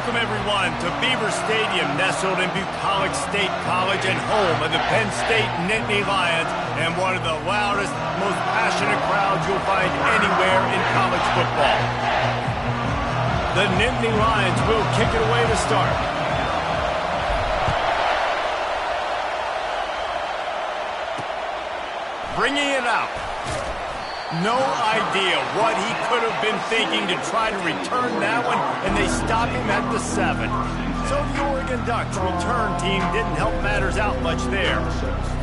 Welcome, everyone, to Beaver Stadium, nestled in Bucolic State College and home of the Penn State Nittany Lions, and one of the loudest, most passionate crowds you'll find anywhere in college football. The Nittany Lions will kick it away to start. Bringing it out. No idea what he could have been thinking to try to return that one, and they stop him at the 7. So the Oregon Ducks return team didn't help matters out much there.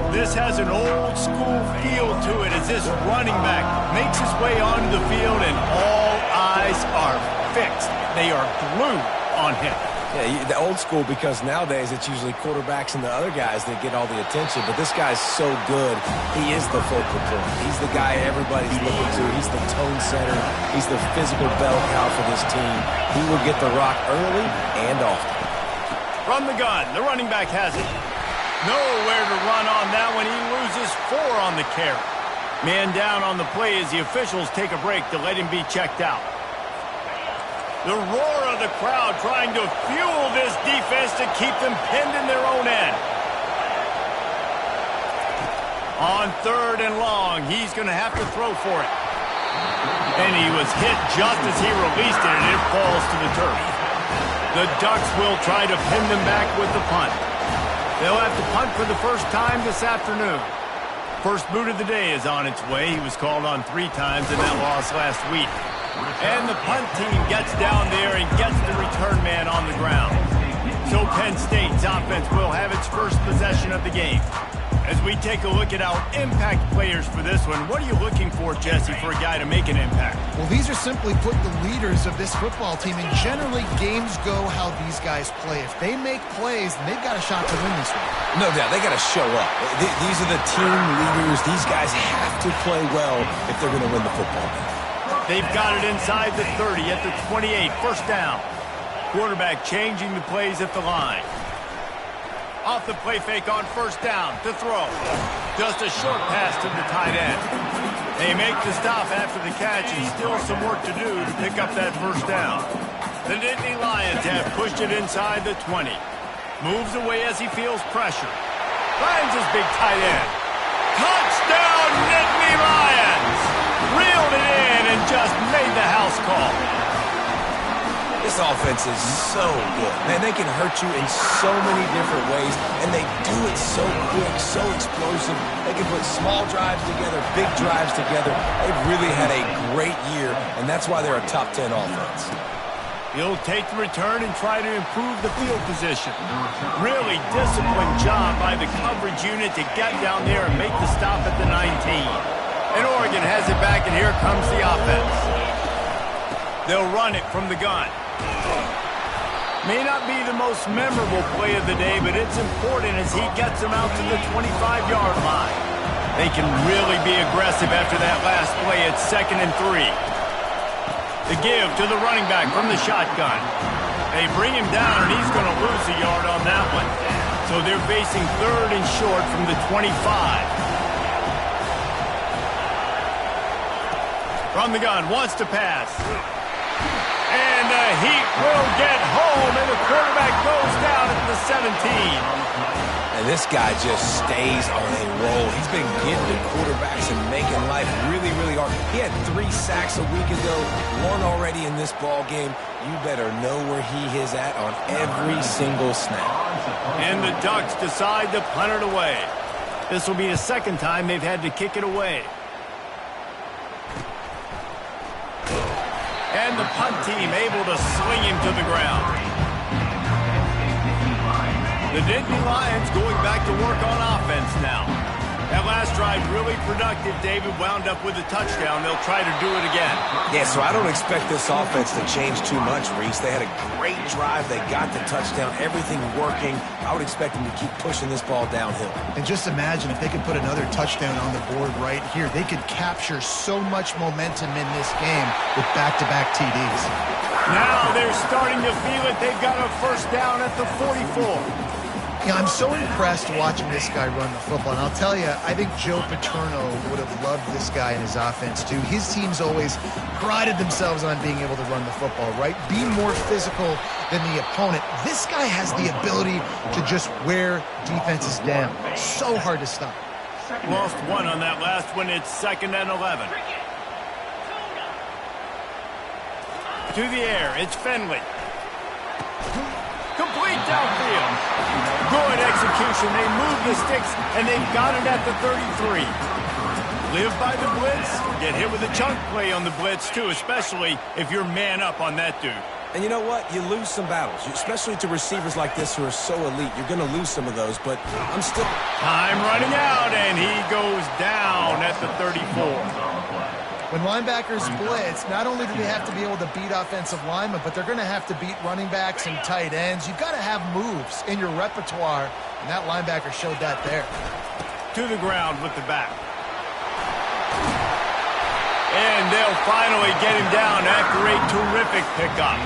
This has an old school feel to it as this running back makes his way onto the field and all eyes are fixed. They are glued on him. Yeah, the old school, because nowadays it's usually quarterbacks and the other guys that get all the attention. But this guy's so good. He is the focal point. He's the guy everybody's looking to. He's the tone setter. He's the physical bell cow for this team. He will get the rock early and often. From the gun, the running back has it. Nowhere to run on that one. He loses 4 on the carry. Man down on the play as the officials take a break to let him be checked out. The roar of the crowd trying to fuel this defense to keep them pinned in their own end. On 3rd and long, he's going to have to throw for it. And he was hit just as he released it, and it falls to the turf. The Ducks will try to pin them back with the punt. They'll have to punt for the first time this afternoon. First boot of the day is on its way. He was called on 3 times in that loss last week. And the punt team gets down there and gets the return man on the ground. So Penn State's offense will have its first possession of the game. As we take a look at our impact players for this one, what are you looking for, Jesse, for a guy to make an impact? Well, these are simply put the leaders of this football team, and generally games go how these guys play. If they make plays, then they've got a shot to win this one. No doubt, they got to show up. These are the team leaders. These guys have to play well if they're going to win the football game. They've got it inside the 30 at the 28. First down. Quarterback changing the plays at the line. Off the play fake on first down to throw. Just a short pass to the tight end. They make the stop after the catch and still some work to do to pick up that first down. The Nittany Lions have pushed it inside the 20. Moves away as he feels pressure. Finds his big tight end. Touchdown, Nittany Lions! Reeled it in and just made the house call. This offense is so good. Man, they can hurt you in so many different ways, and they do it so quick, so explosive. They can put small drives together, big drives together. They've really had a great year, and that's why they're a top 10 offense. He'll take the return and try to improve the field position. Really disciplined job by the coverage unit to get down there and make the stop at the 19. And Oregon has it back, and here comes the offense. They'll run it from the gun. May not be the most memorable play of the day, but it's important as he gets them out to the 25-yard line. They can really be aggressive after that last play at 2nd and 3. The give to the running back from the shotgun. They bring him down, and he's going to lose a yard on that one. So they're facing 3rd and short from the 25. From the gun, wants to pass. And the Heat will get home, and the quarterback goes down at the 17. And this guy just stays on a roll. He's been getting to quarterbacks and making life really, really hard. He had 3 sacks a week ago, 1 already in this ball game. You better know where he is at on every single snap. And the Ducks decide to punt it away. This will be the 2nd time they've had to kick it away. And the punt team able to sling him to the ground. The Nittany Lions going back to work on offense now. That last drive really productive. David wound up with a touchdown. They'll try to do it again. Yeah, so I don't expect this offense to change too much, Reese. They had a great drive. They got the touchdown. Everything working. I would expect them to keep pushing this ball downhill. And just imagine if they could put another touchdown on the board right here. They could capture so much momentum in this game with back-to-back TDs. Now they're starting to feel it. They've got a first down at the 44. Yeah, I'm so impressed watching this guy run the football. And I'll tell you, I think Joe Paterno would have loved this guy in his offense too. His teams always prided themselves on being able to run the football, right? Be more physical than the opponent. This guy has the ability to just wear defenses down. So hard to stop. Lost one on that last one. It's 2nd and 11. To the air, it's Finley. Complete downfield. Good execution. They move the sticks, and they've got it at the 33. Live by the blitz. Get hit with a chunk play on the blitz, too, especially if you're man up on that dude. And you know what? You lose some battles, especially to receivers like this who are so elite. You're going to lose some of those, but I'm still... Time running out, and he goes down at the 34. When linebackers blitz, not only do they have to be able to beat offensive linemen, but they're going to have to beat running backs and tight ends. You've got to have moves in your repertoire, and that linebacker showed that there. To the ground with the back. And they'll finally get him down after a terrific pickup.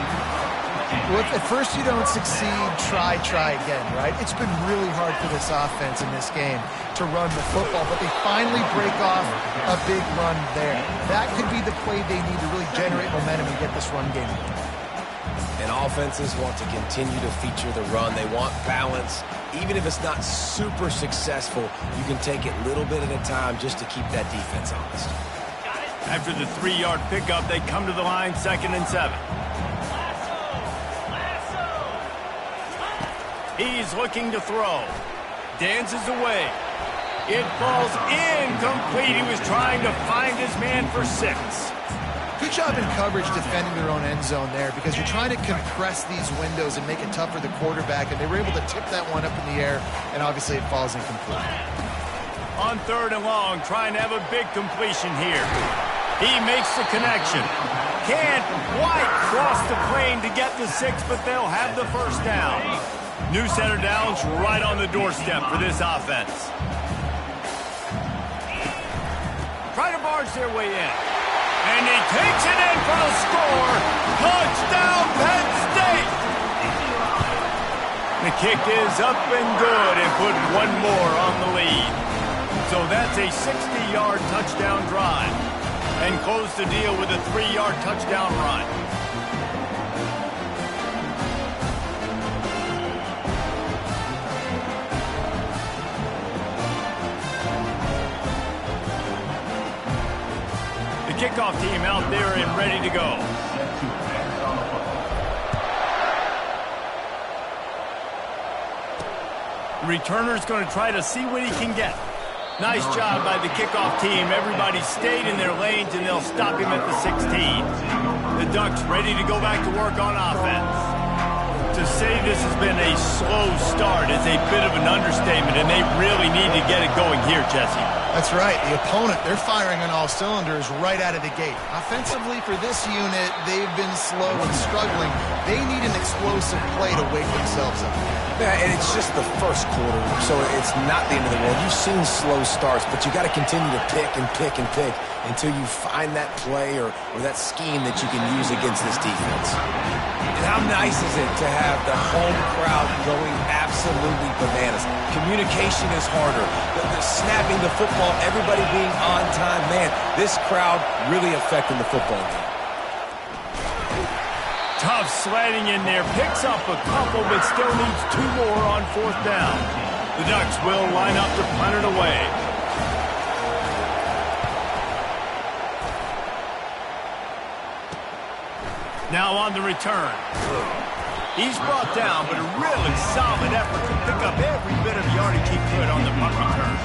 Well, if at first you don't succeed, try again, right? It's been really hard for this offense in this game to run the football, but they finally break off a big run there. That could be the play they need to really generate momentum and get this run game. And offenses want to continue to feature the run. They want balance. Even if it's not super successful, you can take it little bit at a time just to keep that defense honest. After the 3-yard pickup, they come to the line, 2nd and 7. He's looking to throw. Dances away. It falls incomplete. He was trying to find his man for 6. Good job in coverage defending their own end zone there, because you're trying to compress these windows and make it tough for the quarterback, and they were able to tip that one up in the air, and obviously it falls incomplete. On 3rd and long, trying to have a big completion here. He makes the connection. Can't quite cross the plane to get the 6, but they'll have the first down. New center downs right on the doorstep for this offense. Try to barge their way in. And he takes it in for the score. Touchdown, Penn State! The kick is up and good and put one more on the lead. So that's a 60-yard touchdown drive. And close the deal with a 3-yard touchdown run. The kickoff team out there and ready to go. The returner's going to try to see what he can get. Nice job by the kickoff team. Everybody stayed in their lanes, and they'll stop him at the 16. The Ducks ready to go back to work on offense. To say this has been a slow start is a bit of an understatement, and they really need to get it going here, Jesse. That's right. The opponent, they're firing on all cylinders right out of the gate. Offensively, for this unit, they've been slow and struggling. They need an explosive play to wake themselves up. Yeah, and it's just the first quarter, so it's not the end of the world. You've seen slow starts, but you got to continue to pick and pick and pick until you find that play or that scheme that you can use against this defense. And how nice is it to have the home crowd going absolutely bananas? Communication is harder. The snapping the football, everybody being on time. Man, this crowd really affecting the football game. Tough sledding in there. Picks up a couple, but still needs 2 more on 4th down. The Ducks will line up to punt it away. Now on the return. He's brought down, but a really solid effort to pick up every bit of yardage he could on the punt return.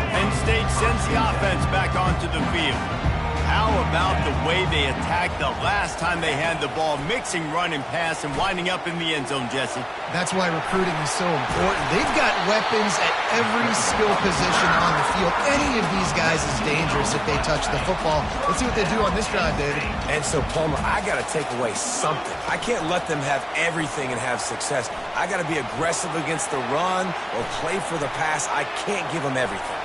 Penn State sends the offense back onto the field. How about the way they attacked the last time they had the ball, mixing run and pass and winding up in the end zone, Jesse? That's why recruiting is so important. They've got weapons at every skill position on the field. Any of these guys is dangerous if they touch the football. Let's see what they do on this drive, David. And so, Palmer, I got to take away something. I can't let them have everything and have success. I got to be aggressive against the run or play for the pass. I can't give them everything.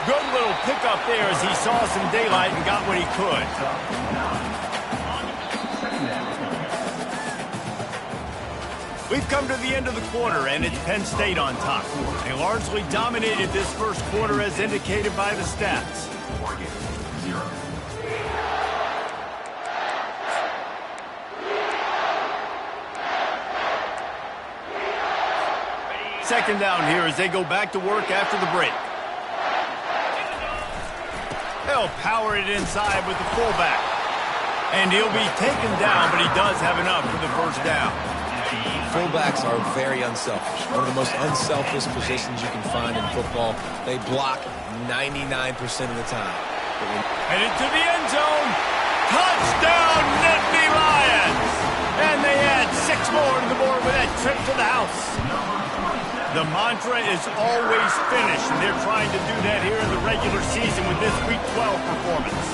Good little pickup there as he saw some daylight and got what he could. We've come to the end of the quarter, and it's Penn State on top. They largely dominated this first quarter as indicated by the stats. Oregon, 0. Second down here as they go back to work after the break. They'll power it inside with the fullback. And he'll be taken down, but he does have enough for the first down. Fullbacks are very unselfish. One of the most unselfish positions you can find in football. They block 99% of the time. Headed to the end zone. Touchdown, Nittany Lions! And they add 6 more to the board with that trip to the house. The mantra is always finish, and they're trying to do that here in the regular season with this Week 12 performance.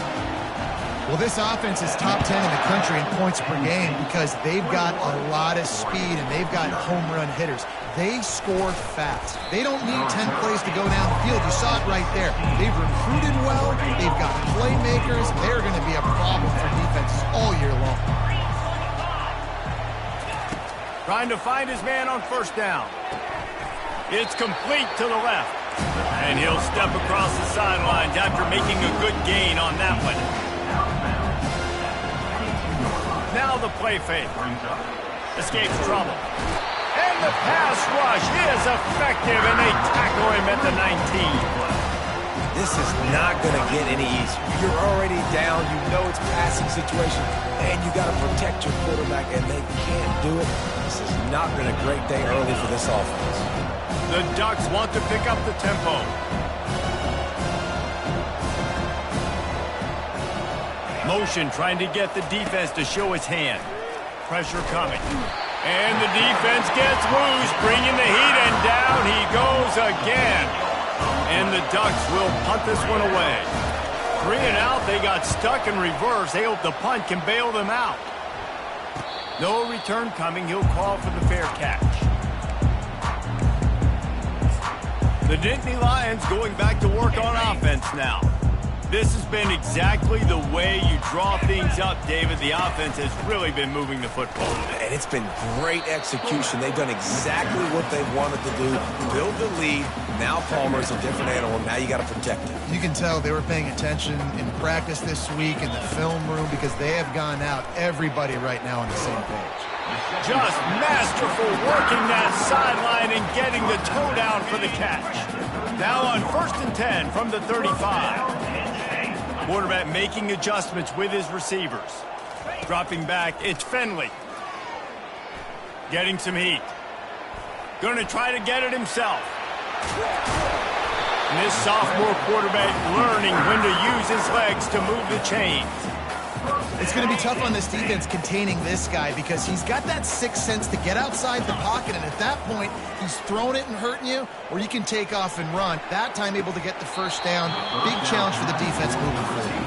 Well, this offense is top 10 in the country in points per game because they've got a lot of speed and they've got home run hitters. They score fast. They don't need 10 plays to go down the field. You saw it right there. They've recruited well. They've got playmakers. They're going to be a problem for defenses all year long. Trying to find his man on first down. It's complete to the left. And he'll step across the sidelines after making a good gain on that one. Now the play fake. Escapes trouble. And the pass rush is effective, and they tackle him at the 19. This is not going to get any easier. You're already down. You know it's a passing situation, and you got to protect your quarterback, and they can't do it. This is not been a great day early for this offense. The Ducks want to pick up the tempo. Motion trying to get the defense to show its hand. Pressure coming. And the defense gets loose, bringing the heat, and down he goes again. And the Ducks will punt this one away. 3 and out, they got stuck in reverse. They hope the punt can bail them out. No return coming. He'll call for the fair catch. The Nittany Lions going back to work on offense now. This has been exactly the way you draw things up, David. The offense has really been moving the football. And it's been great execution. They've done exactly what they wanted to do. Build the lead. Now Palmer's a different animal. Now you got to protect him. You can tell they were paying attention in practice this week in the film room because they have gone out, everybody right now on the same page. Just masterful working that sideline and getting the toe down for the catch. Now on 1st and 10 from the 35. Quarterback making adjustments with his receivers. Dropping back, it's Finley. Getting some heat. Going to try to get it himself. And this sophomore quarterback learning when to use his legs to move the chains. It's going to be tough on this defense containing this guy because he's got that sixth sense to get outside the pocket, and at that point, he's throwing it and hurting you, or you can take off and run. That time able to get the first down. Big challenge for the defense moving forward.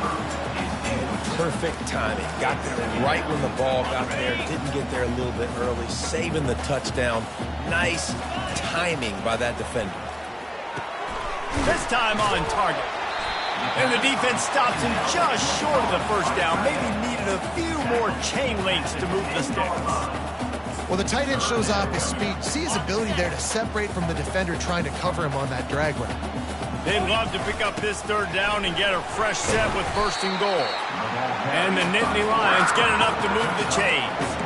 Perfect timing. Got there right when the ball got there. Didn't get there a little bit early. Saving the touchdown. Nice timing by that defender. This time on target. And the defense stops him just short of the first down. Maybe needed a few more chain links to move the sticks. Well, the tight end shows off his speed. See his ability there to separate from the defender trying to cover him on that drag route. They'd love to pick up this third down and get a fresh set with 1st and goal. And the Nittany Lions get enough to move the chains.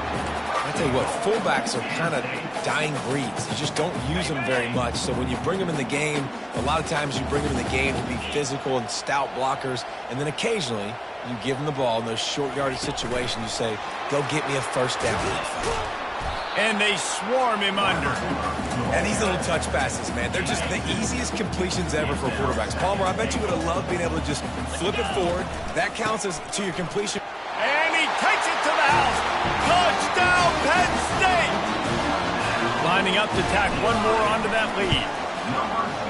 I tell you what, fullbacks are kind of dying breeds. You just don't use them very much. So when you bring them in the game, a lot of times you bring them in the game to be physical and stout blockers. And then occasionally you give them the ball in those short yardage situations. You say, go get me a first down. And they swarm him under. And these little touch passes, man, they're just the easiest completions ever for quarterbacks. Palmer, I bet you would have loved being able to just flip it forward. That counts as to your completion. And he takes it to the house. Touchdown, Penn State! Lining up to tack one more onto that lead.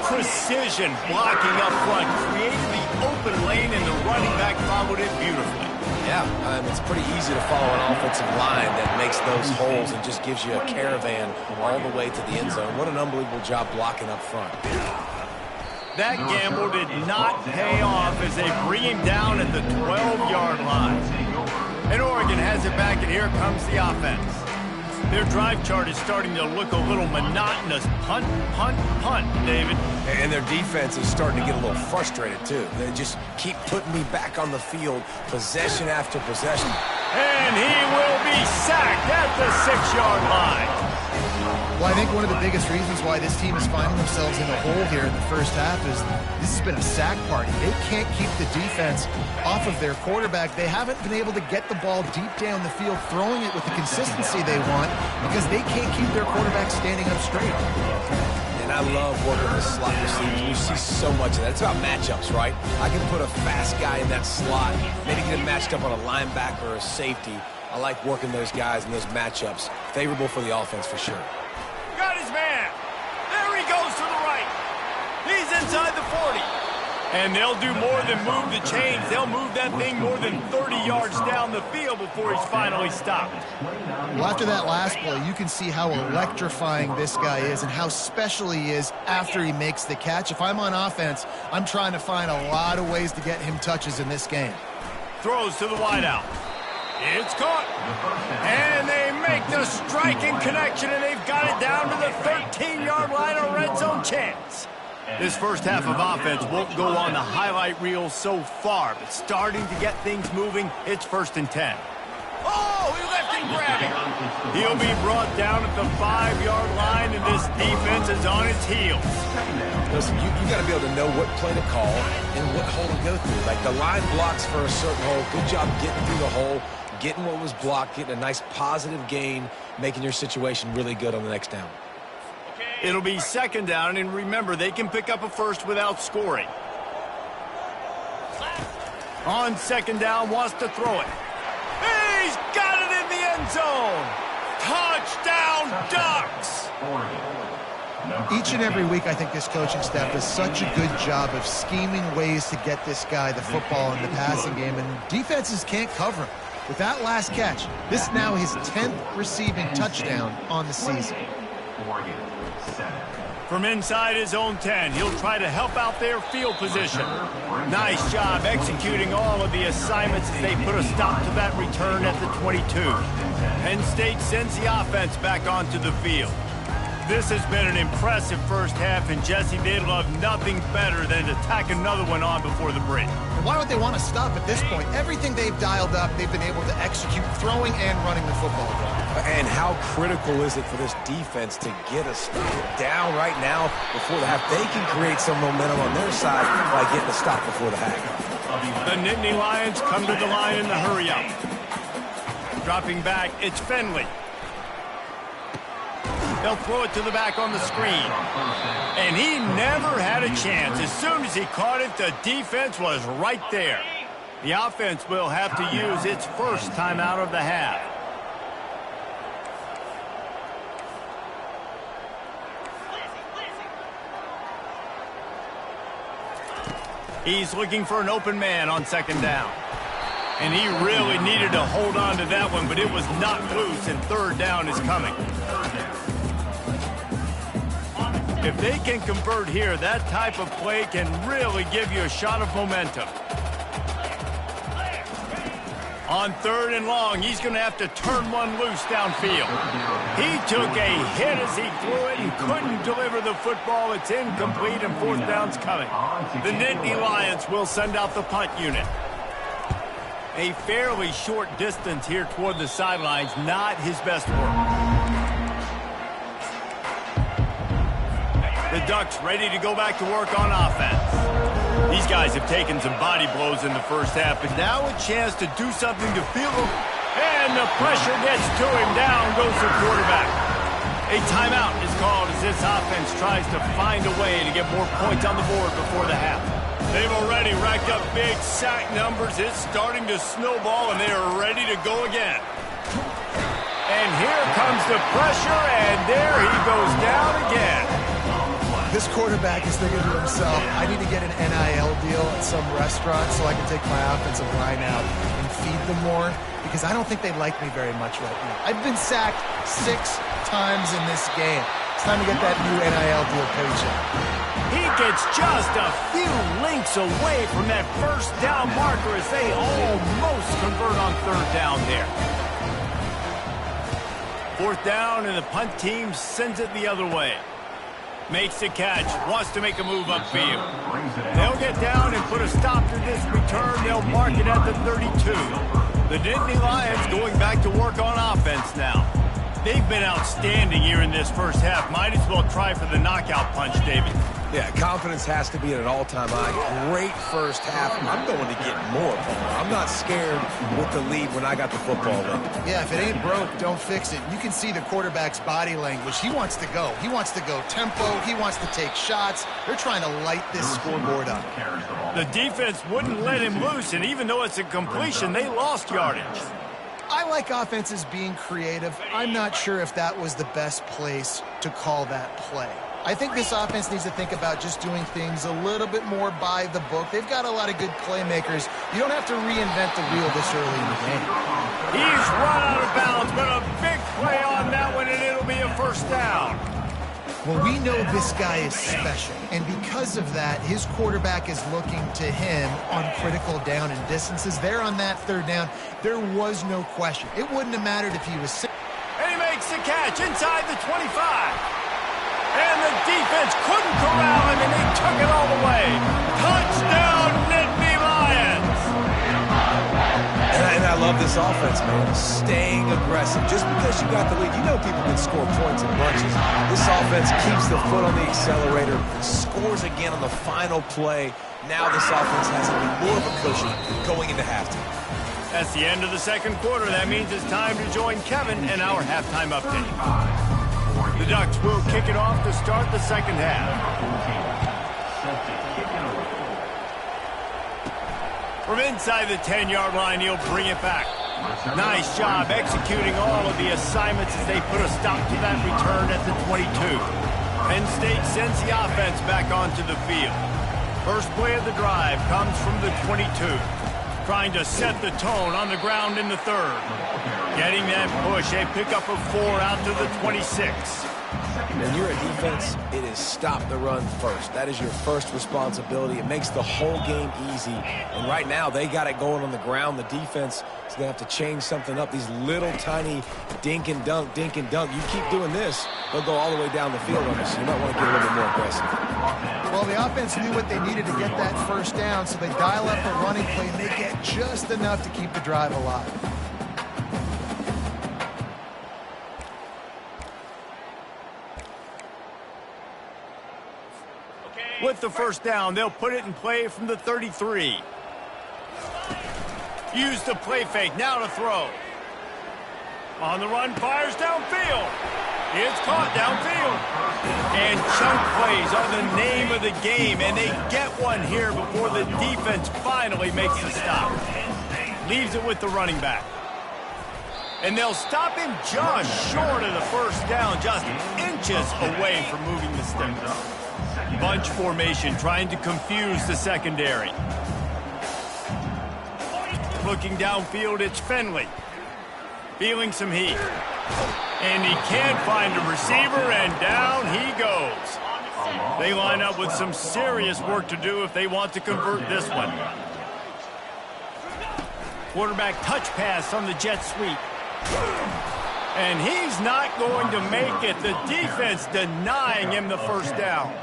Precision blocking up front, created the open lane, and the running back followed it beautifully. Yeah, it's pretty easy to follow an offensive line that makes those holes and just gives you a caravan all the way to the end zone. What an unbelievable job blocking up front. That gamble did not pay off as they bring him down at the 12-yard line. And Oregon has it back, and here comes the offense. Their drive chart is starting to look a little monotonous. Punt, punt, punt, David. And their defense is starting to get a little frustrated, too. They just keep putting me back on the field, possession after possession. And he will be sacked at the 6-yard line. Well, I think one of the biggest reasons why this team is finding themselves in a hole here in the first half is this has been a sack party. They can't keep the defense off of their quarterback. They haven't been able to get the ball deep down the field, throwing it with the consistency they want because they can't keep their quarterback standing up straight. And I love working with slot receivers. You see so much of that. It's about matchups, right? I can put a fast guy in that slot, maybe get him matched up on a linebacker or a safety. I like working those guys in those matchups. Favorable for the offense for sure. Got his man. There he goes to the right. He's inside the 40. And they'll do more than move the chains. They'll move that thing more than 30 yards down the field before he's finally stopped. Well, after that last play, you can see how electrifying this guy is and how special he is after he makes the catch. If I'm on offense, I'm trying to find a lot of ways to get him touches in this game. Throws to the wideout. It's caught. And they make the striking connection, and they've got it down to the 13-yard line, a red zone chance. This first half of offense won't go on the highlight reel so far, but starting to get things moving, it's 1st and 10. Oh, he left him grabbing. He'll be brought down at the 5-yard line, and this defense is on its heels. Listen, you got to be able to know what play to call and what hole to go through. Like the line blocks for a certain hole. Good job getting through the hole, getting what was blocked, getting a nice positive gain, making your situation really good on the next down. It'll be 2nd down, and remember, they can pick up a first without scoring. On 2nd down, wants to throw it. He's got it in the end zone. Touchdown, Ducks. Each and every week, I think this coaching staff does such a good job of scheming ways to get this guy the football in the passing game, and defenses can't cover him. With that last catch, this is now his 10th receiving touchdown on the season. From inside his own 10, he'll try to help out their field position. Nice job executing all of the assignments as they put a stop to that return at the 22. Penn State sends the offense back onto the field. This has been an impressive first half, and Jesse, they'd love nothing better than to tack another one on before the break. And why would they want to stop at this point? Everything they've dialed up, they've been able to execute throwing and running the football. And how critical is it for this defense to get a stop down right now before the half? They can create some momentum on their side by getting a stop before the half. The Nittany Lions come to the line in the hurry-up. Dropping back, it's Finley. They'll throw it to the back on the screen. And he never had a chance. As soon as he caught it, the defense was right there. The offense will have to use its first timeout of the half. He's looking for an open man on 2nd down. And he really needed to hold on to that one, but it was not loose, and 3rd down is coming. If they can convert here, that type of play can really give you a shot of momentum. On 3rd and long, he's going to have to turn one loose downfield. He took a hit as he threw it and couldn't deliver the football. It's incomplete, and 4th down's coming. The Nittany Lions will send out the punt unit. A fairly short distance here toward the sidelines, not his best work. The Ducks ready to go back to work on offense. These guys have taken some body blows in the first half, but now a chance to do something to feel them. And the pressure gets to him. Down goes the quarterback. A timeout is called as this offense tries to find a way to get more points on the board before the half. They've already racked up big sack numbers. It's starting to snowball, and they are ready to go again. And here comes the pressure, and there he goes down again. This quarterback is thinking to himself, I need to get an NIL deal at some restaurant so I can take my offensive line out and feed them more, because I don't think they like me very much right now. I've been sacked 6 times in this game. It's time to get that new NIL deal paycheck. He gets just a few links away from that 1st down marker as they almost convert on 3rd down there. 4th down, and the punt team sends it the other way. Makes the catch, wants to make a move upfield. They'll get down and put a stop to this return. They'll mark it at the 32. The Nittany Lions going back to work on offense now. They've been outstanding here in this first half. Might as well try for the knockout punch, David. Yeah, confidence has to be at an all-time high. Great first half. I'm going to get more, Palmer. I'm not scared with the lead when I got the football in. Yeah, if it ain't broke, don't fix it. You can see the quarterback's body language. He wants to go. He wants to go tempo. He wants to take shots. They're trying to light this scoreboard up. The defense wouldn't let him loose, and even though it's a completion, they lost yardage. I like offenses being creative. I'm not sure if that was the best place to call that play. I think this offense needs to think about just doing things a little bit more by the book. They've got a lot of good playmakers. You don't have to reinvent the wheel this early in the game. He's run out of bounds, but a big play on that one, and it'll be a first down. Well, we know this guy is special, and because of that, his quarterback is looking to him on critical down and distances. There on that 3rd down, there was no question. It wouldn't have mattered if he was... And he makes the catch inside the 25. And the defense couldn't corral him, and they took it all the way. Touchdown, Nittany Lions! And I love this offense, man. Staying aggressive. Just because you got the lead, you know people can score points in bunches. This offense keeps the foot on the accelerator, scores again on the final play. Now this offense has even more of a cushion going into halftime. That's the end of the second quarter. That means it's time to join Kevin and our halftime update. The Ducks will kick it off to start the second half. From inside the 10-yard line, he'll bring it back. Nice job executing all of the assignments as they put a stop to that return at the 22. Penn State sends the offense back onto the field. First play of the drive comes from the 22. Trying to set the tone on the ground in the 3rd. Getting that push, a pickup of 4 out to the 26. When you're a defense, it is stop the run first. That is your first responsibility. It makes the whole game easy. And right now, they got it going on the ground. The defense is going to have to change something up. These little tiny dink and dunk, dink and dunk. You keep doing this, they'll go all the way down the field on us. So you might want to get a little bit more aggressive. Well, the offense knew what they needed to get that first down, so they dial up the running play, and they get just enough to keep the drive alive. With the first down, they'll put it in play from the 33. Use the play fake, now to throw. On the run, fires downfield. It's caught downfield. And chunk plays are the name of the game, and they get one here before the defense finally makes the stop. Leaves it with the running back. And they'll stop him just short of the first down, just inches away from moving the sticks. Bunch formation, trying to confuse the secondary. Looking downfield, it's Finley. Feeling some heat. And he can't find a receiver, and down he goes. They line up with some serious work to do if they want to convert this one. Quarterback touch pass on the jet sweep. And he's not going to make it. The defense denying him the first down.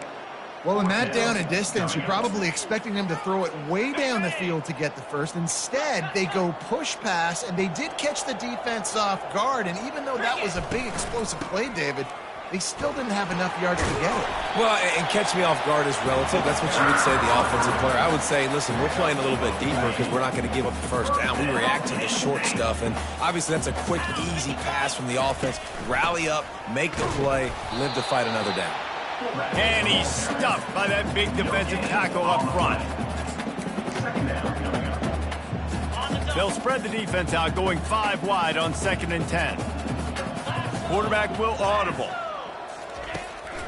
Well, in that down and distance, you're probably expecting them to throw it way down the field to get the first. Instead, they go push pass, and they did catch the defense off guard. And even though that was a big explosive play, David, they still didn't have enough yards to get it. Well, and catch me off guard is relative. That's what you would say, the offensive player. I would say, listen, we're playing a little bit deeper because we're not going to give up the first down. We react to the short stuff, and obviously that's a quick, easy pass from the offense. Rally up, make the play, live to fight another down. And he's stuffed by that big defensive tackle up front. They'll spread the defense out, going 5 wide on 2nd and 10. Quarterback will audible.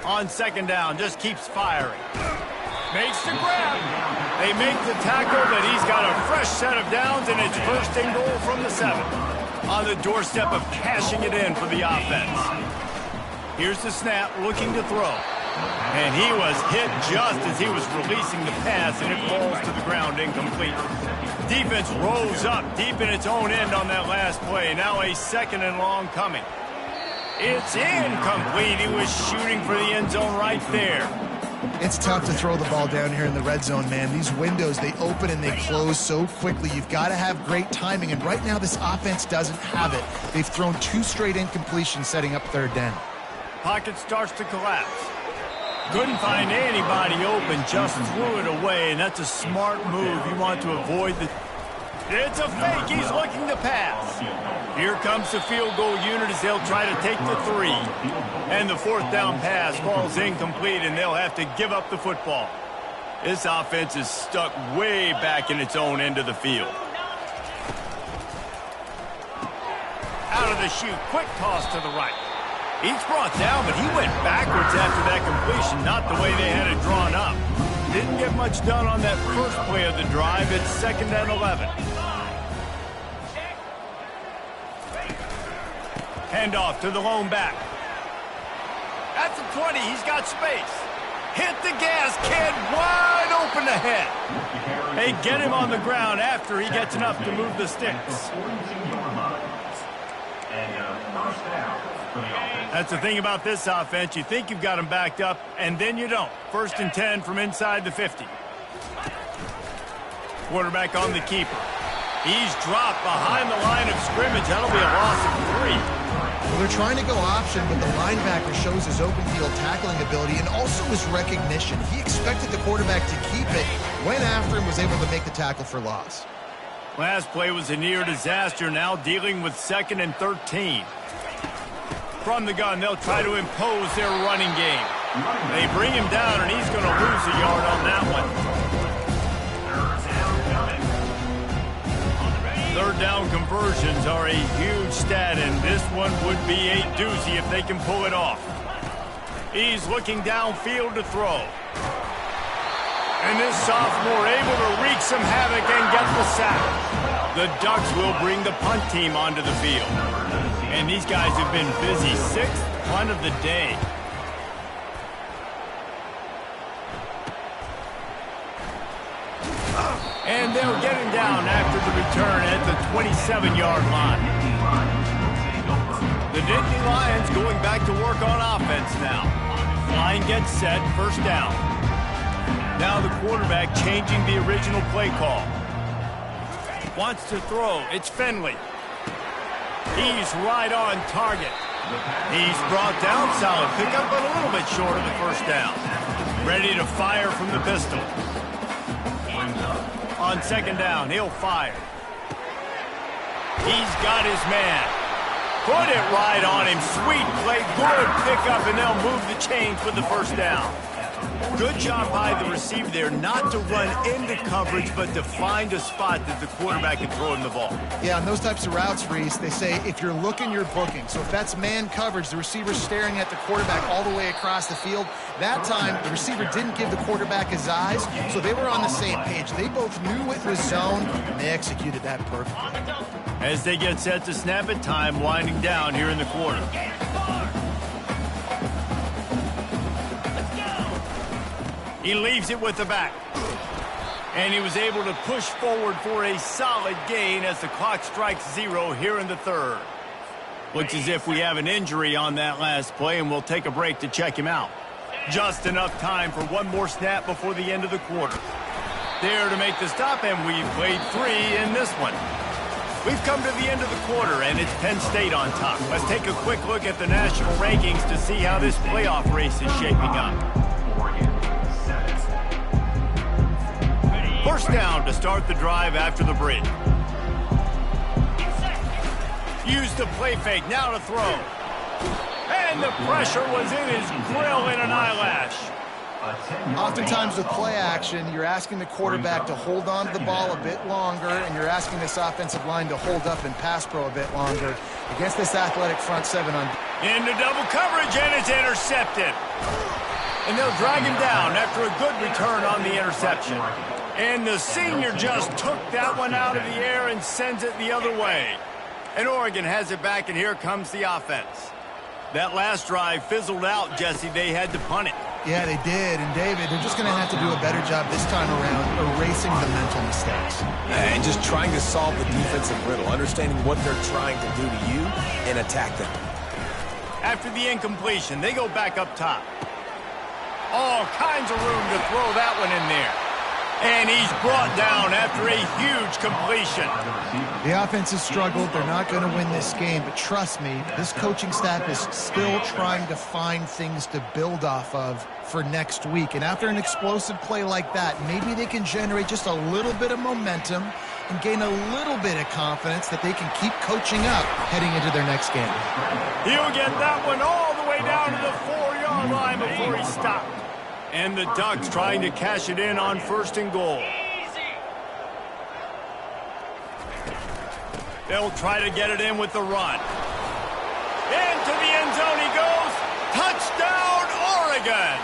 On 2nd down, just keeps firing. Makes the grab. They make the tackle, but he's got a fresh set of downs, and it's 1st and goal from the 7. On the doorstep of cashing it in for the offense. Here's the snap, looking to throw. And he was hit just as he was releasing the pass, and it falls to the ground incomplete. Defense rolls up deep in its own end on that last play. Now a 2nd and long coming. It's incomplete. He was shooting for the end zone right there. It's tough to throw the ball down here in the red zone, man. These windows, they open and they close so quickly. You've got to have great timing, and right now this offense doesn't have it. They've thrown 2 straight incompletions setting up third down. Pocket starts to collapse. Couldn't find anybody open, just threw it away, and that's a smart move. You want to avoid the... It's a fake. He's looking to pass. Here comes the field goal unit as they'll try to take the 3. And the 4th down pass falls incomplete, and they'll have to give up the football. This offense is stuck way back in its own end of the field. Out of the chute, quick toss to the right. He's brought down, but he went backwards after that completion, not the way they had it drawn up. Didn't get much done on that first play of the drive. It's 2nd and 11. Handoff to the lone back. At the 20, he's got space. Hit the gas, kid, wide open ahead. They get him on the ground after he gets enough to move the sticks. That's the thing about this offense. You think you've got them backed up, and then you don't. 1st and 10 from inside the 50. Quarterback on the keeper. He's dropped behind the line of scrimmage. That'll be a loss of 3. Well, they're trying to go option, but the linebacker shows his open field tackling ability and also his recognition. He expected the quarterback to keep it, went after him, was able to make the tackle for loss. Last play was a near disaster, now dealing with 2nd and 13. From the gun, they'll try to impose their running game. They bring him down, and he's going to lose a yard on that one. 3rd down conversions are a huge stat, and this one would be a doozy if they can pull it off. He's looking downfield to throw. And this sophomore able to wreak some havoc and get the sack. The Ducks will bring the punt team onto the field. And these guys have been busy. 6th punt of the day. And they'll get him down after the return at the 27-yard line. The Nittany Lions going back to work on offense now. Line gets set, 1st down. Now the quarterback changing the original play call. Wants to throw. It's Finley. He's right on target. He's brought down, solid pickup, but a little bit short of the 1st down. Ready to fire from the pistol. On 2nd down, he'll fire. He's got his man. Put it right on him. Sweet play, good pickup, and they'll move the chains with the 1st down. Good job by the receiver there, not to run into coverage, but to find a spot that the quarterback can throw him the ball. Yeah, on those types of routes, Reese, they say if you're looking, you're booking. So if that's man coverage, the receiver's staring at the quarterback all the way across the field. That time, the receiver didn't give the quarterback his eyes, so they were on the same page. They both knew it was zone, and they executed that perfectly. As they get set to snap it, time winding down here in the quarter. He leaves it with the back. And he was able to push forward for a solid gain as the clock strikes 0 here in the 3rd. Looks as if we have an injury on that last play, and we'll take a break to check him out. Just enough time for one more snap before the end of the quarter. There to make the stop, and we've played 3 in this one. We've come to the end of the quarter, and it's Penn State on top. Let's take a quick look at the national rankings to see how this playoff race is shaping up. 1st down to start the drive after the break. Use the play fake, now to throw. And the pressure was in his grill in an eyelash. Oftentimes with play action, you're asking the quarterback to hold on to the ball a bit longer, and you're asking this offensive line to hold up in pass pro a bit longer against this athletic front 7 on. Into double coverage, and it's intercepted. And they'll drag him down after a good return on the interception. And the senior just took that one out of the air and sends it the other way. And Oregon has it back, and here comes the offense. That last drive fizzled out, Jesse. They had to punt it. Yeah, they did. And, David, they're just going to have to do a better job this time around erasing the mental mistakes. And just trying to solve the defensive riddle, understanding what they're trying to do to you and attack them. After the incompletion, they go back up top. All kinds of room to throw that one in there. And he's brought down after a huge completion. The offense has struggled. They're not going to win this game, but trust me, this coaching staff is still trying to find things to build off of for next week. And after an explosive play like that, maybe they can generate just a little bit of momentum and gain a little bit of confidence that they can keep coaching up heading into their next game. He'll get that one all the way down to the 4-yard line before he stopped. And the Ducks trying to cash it in on 1st and goal. They'll try to get it in with the run. Into the end zone he goes. Touchdown, Oregon!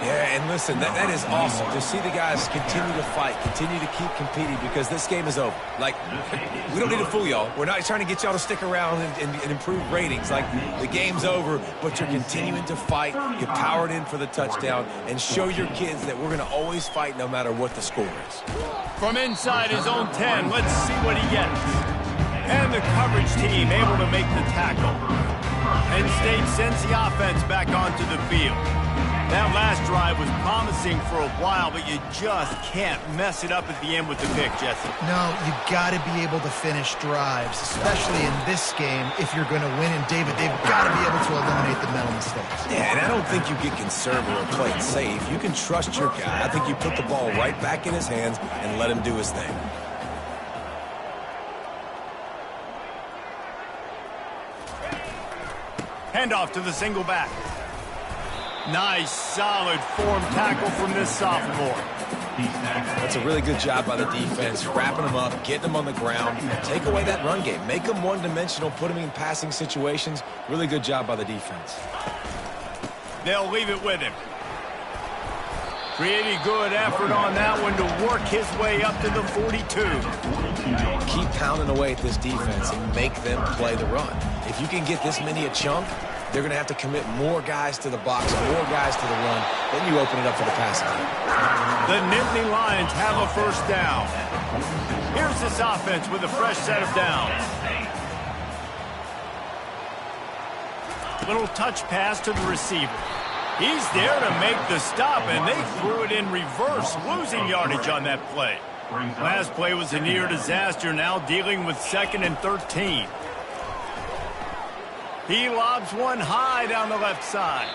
Yeah, and listen, that is awesome to see the guys continue to fight, continue to keep competing, because this game is over. Like, we don't need to fool y'all. We're not trying to get y'all to stick around and improve ratings. Like, the game's over, but you're continuing to fight. You powered in for the touchdown, and show your kids that we're going to always fight no matter what the score is. From inside his own 10, let's see what he gets. And the coverage team able to make the tackle. Penn State sends the offense back onto the field. That last drive was promising for a while, but you just can't mess it up at the end with the pick, Jesse. No, you got to be able to finish drives, especially in this game if you're going to win. And, David, they've got to be able to eliminate the mental mistakes. Yeah, and I don't think you get conservative or play it safe. You can trust your guy. I think you put the ball right back in his hands and let him do his thing. Handoff to the single back. Nice, solid form tackle from this sophomore. That's a really good job by the defense, wrapping them up, getting them on the ground. Take away that run game. Make them one-dimensional, put them in passing situations. Really good job by the defense. They'll leave it with him. Pretty good effort on that one to work his way up to the 42. Keep pounding away at this defense and make them play the run. If you can get this many a chunk, they're going to have to commit more guys to the box, more guys to the run. Then you open it up for the passing game. The Nittany Lions have a 1st down. Here's this offense with a fresh set of downs. Little touch pass to the receiver. He's there to make the stop, and they threw it in reverse, losing yardage on that play. Last play was a near disaster, now dealing with 2nd and 13. He lobs one high down the left side.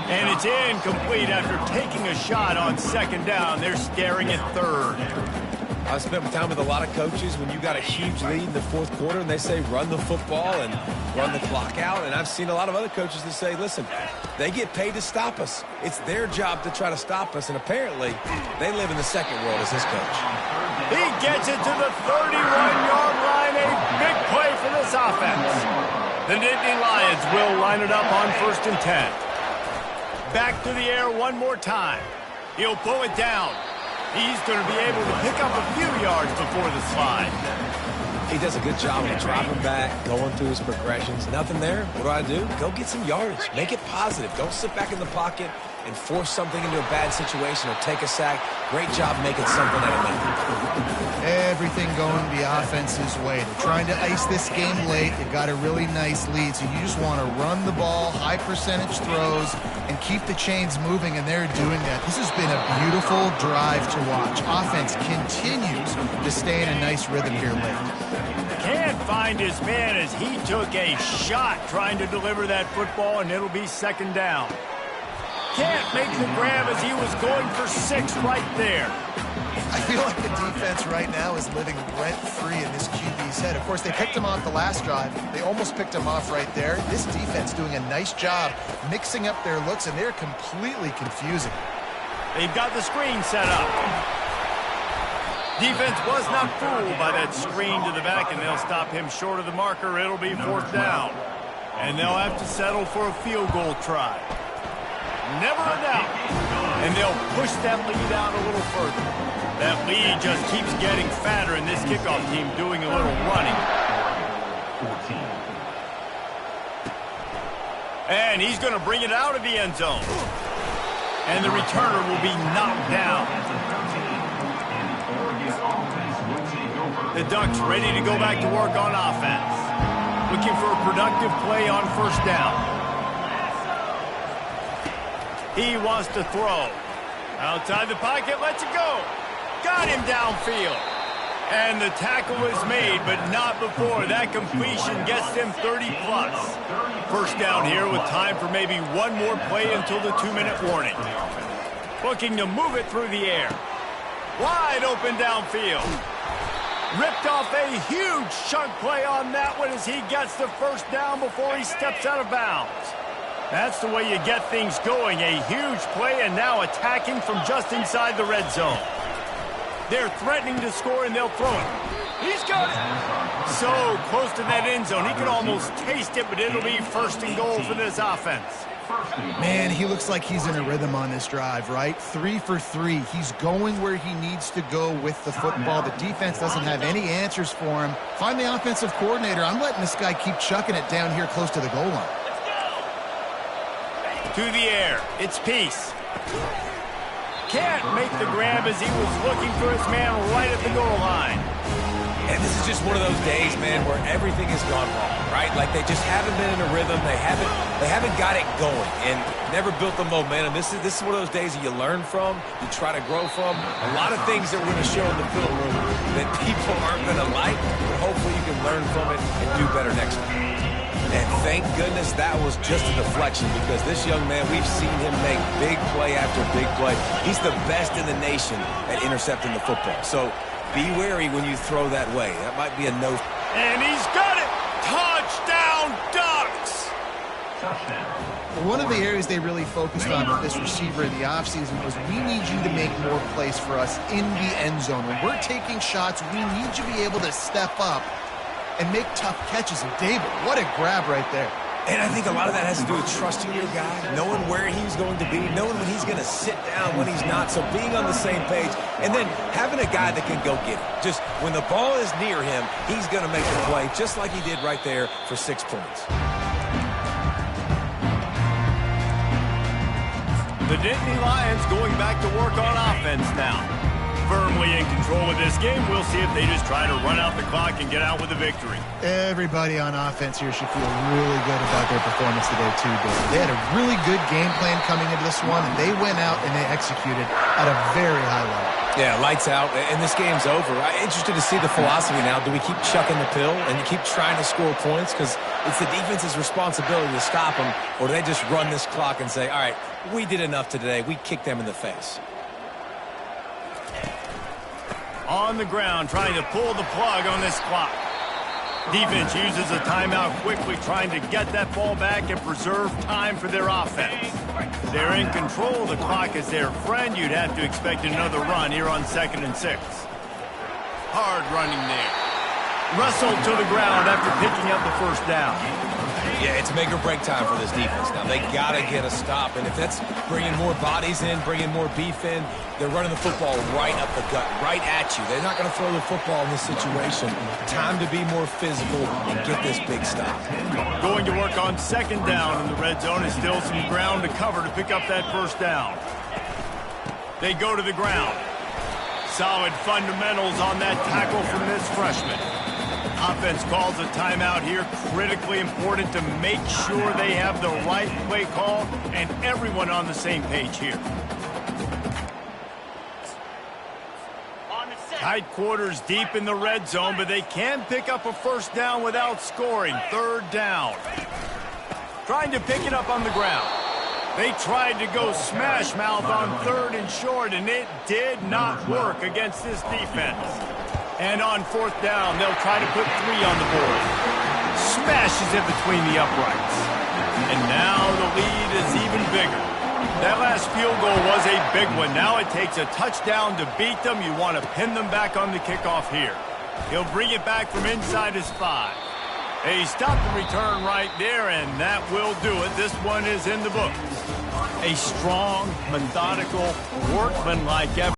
And it's incomplete after taking a shot on 2nd down. They're staring at 3rd. I've spent time with a lot of coaches when you got a huge lead in the 4th quarter and they say run the football and run the clock out. And I've seen a lot of other coaches that say, listen, they get paid to stop us. It's their job to try to stop us. And apparently they live in the second world as this coach. He gets it to the 31-yard line. A big play for this offense. The Nittany Lions will line it up on 1st and 10. Back to the air one more time. He'll pull it down. He's going to be able to pick up a few yards before the slide. He does a good job of dropping back, going through his progressions. Nothing there. What do? Go get some yardage. Make it positive. Don't sit back in the pocket and force something into a bad situation or take a sack. Great job making something out of nothing. Everything going the offense's way. They're trying to ice this game late. They've got a really nice lead, so you just want to run the ball, high percentage throws, and keep the chains moving, and they're doing that. This has been a beautiful drive to watch. Offense continues to stay in a nice rhythm here late. Can't find his man as he took a shot trying to deliver that football, and it'll be 2nd down. Can't make the grab as he was going for 6 right there. I feel like the defense right now is living rent-free in this QB's head. Of course, they picked him off the last drive. They almost picked him off right there. This defense doing a nice job mixing up their looks, and they're completely confusing. They've got the screen set up. Defense was not fooled by that screen to the back, and they'll stop him short of the marker. It'll be 4th down. And they'll have to settle for a field goal try. Never a doubt. And they'll push that lead out a little further. That lead just keeps getting fatter, and this kickoff team doing a little running. And he's going to bring it out of the end zone. And the returner will be knocked down. The Ducks ready to go back to work on offense. looking for a productive play on first down. He wants to throw. Outside the pocket, lets it go. Got him downfield. And the tackle is made, but not before. That completion gets them 30-plus. First down here with time for maybe one more play until the 2-minute warning. Looking to move it through the air. Wide open downfield. Ripped off a huge chunk play on that one as he gets the first down before he steps out of bounds. That's the way you get things going. A huge play and now attacking from just inside the red zone. They're threatening to score, and they'll throw it. He's got it. So close to that end zone. He could almost taste it, but it'll be first and goal for this offense. Man, he looks like he's in a rhythm on this drive, right? 3 for 3. He's going where he needs to go with the football. The defense doesn't have any answers for him. Find the offensive coordinator. I'm letting this guy keep chucking it down here close to the goal line. To the air. It's Peace. Can't make the grab as he was looking for his man right at the goal line. And this is just one of those days, man, where everything has gone wrong, right? Like they just haven't been in a rhythm. They haven't got it going and never built the momentum. This is one of those days that you learn from, you try to grow from. A lot of things that we're going to show in the film room that people aren't going to like, but hopefully you can learn from it and do better next time. And thank goodness that was just a deflection, because this young man, we've seen him make big play after big play. He's the best in the nation at intercepting the football. So be wary when you throw that way. That might be a no. And he's got it. Touchdown, Ducks. One of the areas they really focused on with this receiver in the offseason was, we need you to make more plays for us in the end zone. When we're taking shots, we need you to be able to step up and make tough catches. And David, what a grab right there. And I think a lot of that has to do with trusting your guy, knowing where he's going to be, knowing when he's going to sit down, when he's not. So being on the same page, and then having a guy that can go get it. Just when the ball is near him, he's going to make the play, just like he did right there for 6 points. The Nittany Lions going back to work on offense now. Firmly in control of this game. We'll see if they just try to run out the clock and get out with a victory. Everybody on offense here should feel really good about their performance today too, Dave. They had a really good game plan coming into this one, and they went out and they executed at a very high level. Yeah, lights out, and this game's over. I'm interested to see the philosophy now. Do we keep chucking the pill and keep trying to score points because it's the defense's responsibility to stop them, or do they just run this clock and say, all right, we did enough today, we kicked them in the face? On the ground, trying to pull the plug on this clock. Defense uses a timeout quickly, trying to get that ball back and preserve time for their offense. They're in control. The clock is their friend. You'd have to expect another run here on 2nd and 6. Hard running there. Russell to the ground after picking up the first down. Yeah, it's make or break time for this defense. Now, they got to get a stop, and if that's bringing more bodies in, bringing more beef in, they're running the football right up the gut, right at you. They're not going to throw the football in this situation. Time to be more physical and get this big stop. Going to work on 2nd down in the red zone, is still some ground to cover to pick up that first down. They go to the ground. Solid fundamentals on that tackle from this freshman. Offense calls a timeout here. Critically important to make sure they have the right play call and everyone on the same page here. Tight quarters deep in the red zone, but they can pick up a first down without scoring. 3rd down. Trying to pick it up on the ground. They tried to go smash mouth on 3rd and short, and it did not work against this defense. And on 4th down, they'll try to put 3 on the board. Smashes it between the uprights. And now the lead is even bigger. That last field goal was a big one. Now it takes a touchdown to beat them. You want to pin them back on the kickoff here. He'll bring it back from inside his 5. They stop the return right there, and that will do it. This one is in the books. A strong, methodical, workmanlike effort.